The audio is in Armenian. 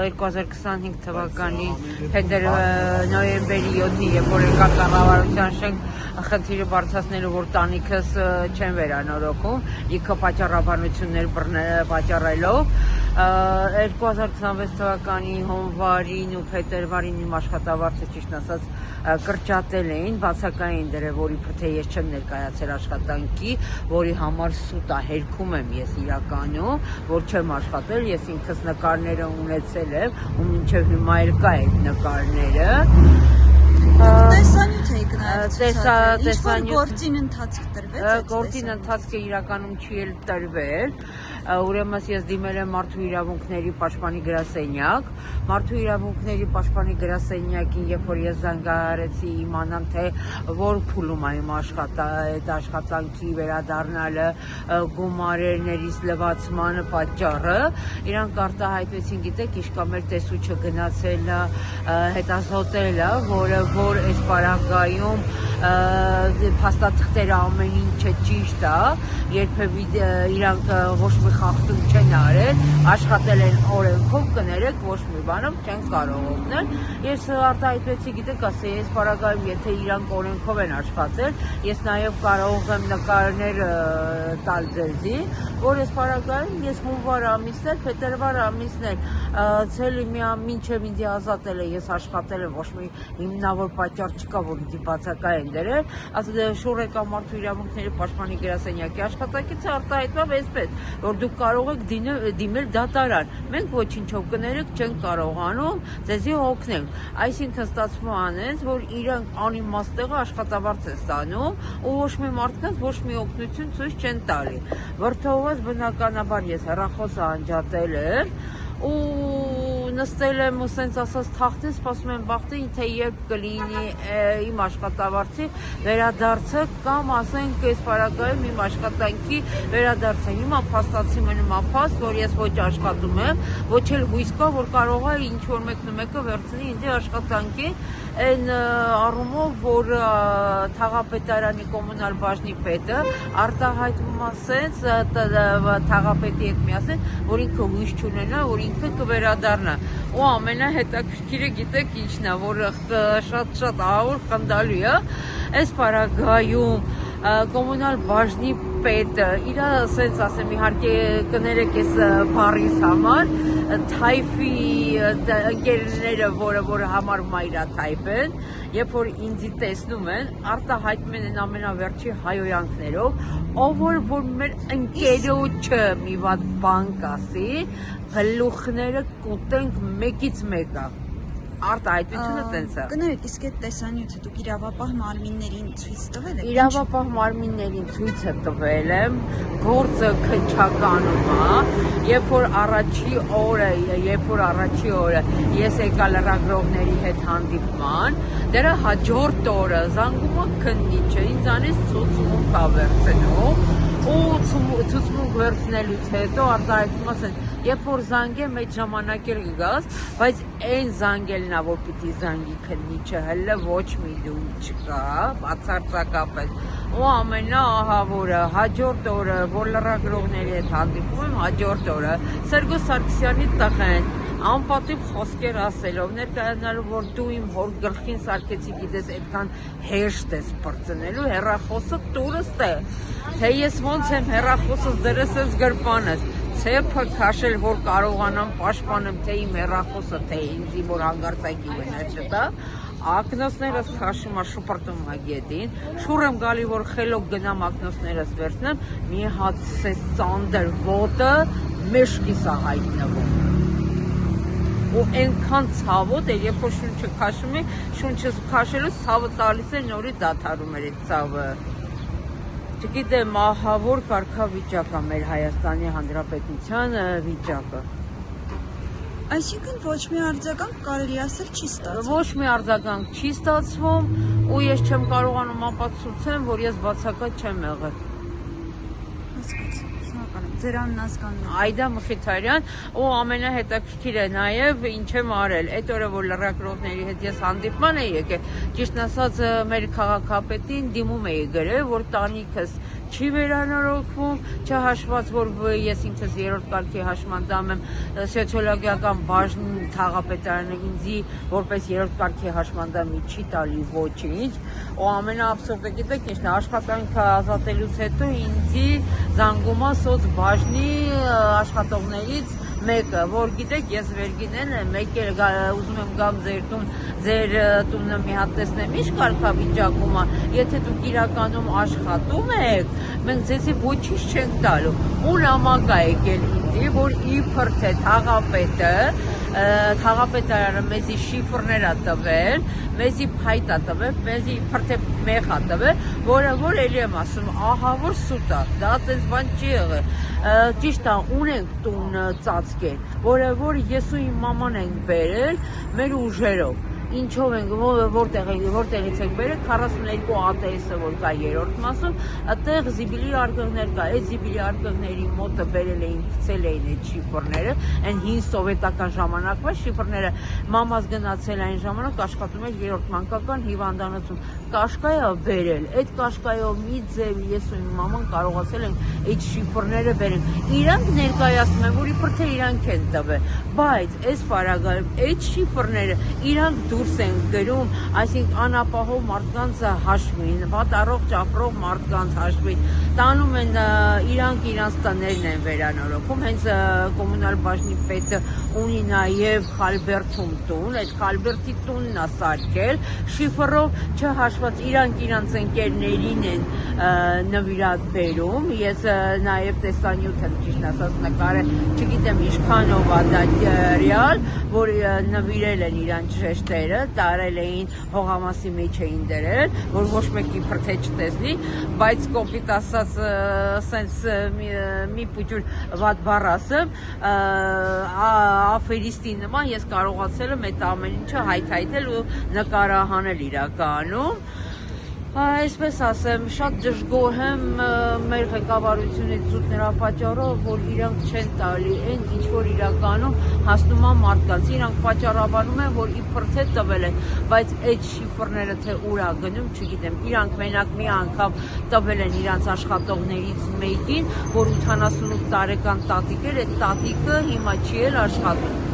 2025 թվականի նոյեմբերի 7-ի, երբ որ եկա կառավարության շենք խնդիրը բարձրացնելու, որ տանիքս չեն վերանորոգում, իքը պատճառաբանություններ պատճառելով 2026 թվականի հունվարին ու փետրվարին իմ աշխատավարձը ճիշտ ասած կրճատել էին, բացակային դրել, որի թե ես չեմ ներկայացել աշխատանքի, որի համար սուտ է, հերքում եմ ես իրականում, որ չեմ աշխատել, ես ինքս նկարները ունեցել եմ ու մինչև հիմա էլ կա այդ նկարները։ Տեսանյութ եք նայել, ինչ-որ գործին ընթացք տրվեց։ Գործին ընթացքը իրականում չի էլ տրվել, ուրեմն ես դիմել եմ Մարդու իրավունքների պաշտպանի գրասենյակ, Մարդու իրավունքների պաշտպանի գրասենյակին, երբ որ ես զանգահարեցի իմանամ, թե որ փուլում է իմ այդ աշխատանքի վերադառնալը, գումարներից լվացմանը պատճառը, իրանք արտահայտվեցին, գիտեք, իշկա մեր տեսուչը գնացել է, հետազոտել է, որ այս պարագայում փաստաթղթերը ամեն ինչը ճիշտ է, երբևէ իրանք ոչ մի խախտում չեն արել, աշխատել են օրենքով, կներեք, ոչ մի բանով չեն կարող օգնել։ Ես արտահայտվեցի, գիտեք, ասեի, այս պարագայում, եթե իրանք օրենքով են աշխատել, ես նաև կարող եմ նկարներ տալ ձեզի, որ այս պարագայում ես հունվար ամիսներ, փետրվար ամիսներ, ցելի մինչև ինձ ազատել է, ես աշխատել եմ, ոչ մի հիմնավոր պատճառ չկա, որ ինձ բացակայեն դրել, շուռ եկա Մարդու իրավունքների պաշտպանի գրասենյակի աշխատակիցը արտահայտվավ այսպես, որ դուք կարող եք դիմել դատարան, մենք ոչինչով կներեք չենք կարողանում ձեզի օգնել, այսինքն ստացվում անենց, որ իրանք անիմաստեղը աշխատավարձ է ստանում ու ոչ մի մարդկանց ոչ մի օգնություն ցույց չեն տալի, վրդովված բնականաբար ես հեռախոսը անջատել եմ ու նստել եմ ու սենց ասած թախտին, սպասում եմ բախտին, թե երբ կլինի իմ աշխատավարձի վերադարձը կամ ասենք այս պարագայում իմ աշխատանքի վերադարձը։ Հիմա փաստացի մնում է փաստ, որ ես ոչ աշխատում եմ, ոչ էլ հույս կա, որ կարող է ինչ-որ մեկը վերցնի ինձ աշխատանքի, այն առումով, որ Թաղապետարանի կոմունալ բաժնի պետը արտահայտվում ասենց թաղապետի հետ միասին, որ ինքը հույս չունենա, որ ինքը կվերադառնա։ Ու ամենահետաքրքիրը գիտեք ինչն է, որ շատ ահավոր խնդալու է, այս պարագայում կոմունալ բաժնի պետը, իրա ասենց ասեմ, իհարկե կներեք ես բառիս համար, թայֆի ընկերները, որը համարում է իրա թայֆ են, երբ որ ինձի տեսնում են, արտահայտում են ամենավերջի հայոյանքներով, ով որ մեր ընկերոջը մի վատ բան կասի, գլուխները կուտենք մեկից մեկը։ Արտահայտությունը տենց է։ Կներեք, իսկ այդ տեսանյութը դուք իրավապահ մարմիններին ցույց տվել եք։ Իրավապահ մարմիններին ցույցը տվել եմ, գործը քննչականում է, երբ որ առաջի օրը ես եկա լրագրողների հետ հանդիպման, դրա հաջորդ օրը զանգում է քննիչը, ինձանից ցուցմունք ա վերցնում ու ցուցմունք վերցնելուց հետո արտահայտում ասեն, երբ որ զանգեմ այդ ժամանակ էլ գաս, բայց այն զանգելն է, որ պիտի զանգի քննիչը, հələ ոչ մի դու չկա, բացարձակապես։ Ու ամենաահավորը, հաջորդ օրը, որ լրագրողների հետ հանդիպում եմ, հաջորդ օրը Սերգո Սարգսյանի տղեն անպատիվ խոսքեր ասելով, ներկայանալու, որ դու իմ հոր գլխին սարքեցի, գիտես, այդքան հեշտ ես բրծնելու, հեռախոսը տուրս է, թե ես ոնց եմ հեռախոսս դրես ես գրպանս, ցեպը քաշել, որ կարողանամ պաշտպանեմ, թե իմ հեռախոսը, թե ինձի, որ հանգարցակի վնա չտա, ակնոցներս քաշում է, շպրտում է գետին, շուռ եմ գալի, որ խելոք գնամ ակնոցներս վերցնեմ, մի հատ սես ծանդր ոտը մեշկիս է հայտնվում։ Ու այնքան ցավոտ է, երբ որ շունչը քաշում է, շունչը քաշելուց ցավը տալիս է, նորից դադարում էր այդ ցավը։ Չգիտեմ, ահավոր կարգավիճակ է մեր Հայաստանի Հանրապետության վիճակը։ Այսինքն ոչ մի արձագանք կարելի ասել չի ստացվում։ Ոչ մի արձագանք չի ստացվում ու ես չեմ կարողանում ապացուցեմ, որ ես բացակայ չեմ եղել։ Ձեր աննազգանն է։ Այդա Մխիթարյան, ու ամենահետաքրքիրը նաև ինչ եմ արել, այդ օրը որ լրագրողների հետ ես հանդիպման էի եկել, ճիշտ ասած մեր քաղաքապետին դիմում էի գրել, որ տանիքս չի վերանորոգվում, չհաշված, որ ես ինքս երրորդ կարգի հաշմանդամ եմ, սոցիոլոգիական բաժն Թաղապետարանը ինձի որպես երրորդ կարգի հաշմանդամի չի տալի ոչինչ, ու ամենաաբսուրդը գիտեք ինչն է, աշխատանքը ազատելուց հետո ինձի զանգում է սոցբաժնի աշխատողներից մեկը, որ գիտեք, ես վերգինեն մեկ էլ ուզում եմ գամ ձեր տունը մի հատ տեսնեմ, ինչ կարգավիճակում է, եթե դուք իրականում աշխատում եք, մենք ձեզի ոչինչ չենք տալու, ու նամակ ա եկել ինձի, որ իբր թե Թաղապետարանը մեզի շիֆրներ ա տվել, մեզի փայտ ա տվել, մեզի իբր թե մեղ ա տվել, որ էլի եմ ասում, ահա որ սուտ ա, դա տես բան չի եղել, ճիշտ ա, ունենք տուն ծածկել, որ ես ու իմ մաման ենք բերել մեր ուժերով, ինչով ենք, որտեղից ենք բերել, 42 ATS-ը, որ կա երրորդ մասում, այդտեղ զիբիլի արկղներ կա, այդ զիբիլի արկղների մոտը բերել էին, գցել էին այդ շիֆրները, այն հին սովետական ժամանակվա շիֆրները, մամաս գնացել այն ժամանակ աշխատում էր երրորդ մանկական հիվանդանոցում, կաշկայա բերել, այդ կաշկայով մի ձև ես ու իմ մաման կարողացել ենք այդ շիֆրները բերել, իրանք ներկայացնում են, որ իբր թե իրանք են տվել, բայց այս պարագայում այդ շիֆրները իրանք դուրս են գրում, այսինքն անապահով մարդկանց հաշվին, վատառողջ ապրող մարդկանց հաշվին, տանում են իրանք տներն են վերանորոգում, հենց կոմունալ բաժնի պետը ունի նաև Խալբերթում տուն, այդ Խալբերթի տունն է սարքել, շիֆրով չհաշված իրանք ընկերներին են նվիրատ բերում, ես նաև տեսանյութ եմ ճիշտ ասած նկարել, չգիտեմ ինչքանով է դա ռեալ, որ նվիրել են իրանք ժեշտերը, տարել էին հողամասի մեջ էին դրել, որ ոչ մեկի փրթե չտեսնի, բայց կոպիտ ասած սենց մի փոքր վատ բառ ասեմ, աֆերիստի նման ես կարողացել եմ այդ ամեն ինչը հայթայթել ու նկարահանել իրականում։ Այսպես ասեմ, շատ դժգոհ եմ մեր ղեկավարությունից զուտ նրա պատճառով, որ իրանք չեն տալի այն, ինչ որ իրականում հասնում է մարդկանց, իրանք պատճառաբանում են, որ իբր թե տվել են, բայց այդ շիֆրները թե ուր ա գնում, չգիտեմ, իրանք մենակ մի անգամ տվել են իրանց աշխատողներից մեկին, որ 88 տարեկան տատիկ էր, այդ տատիկը հիմա չի էլ աշխատում։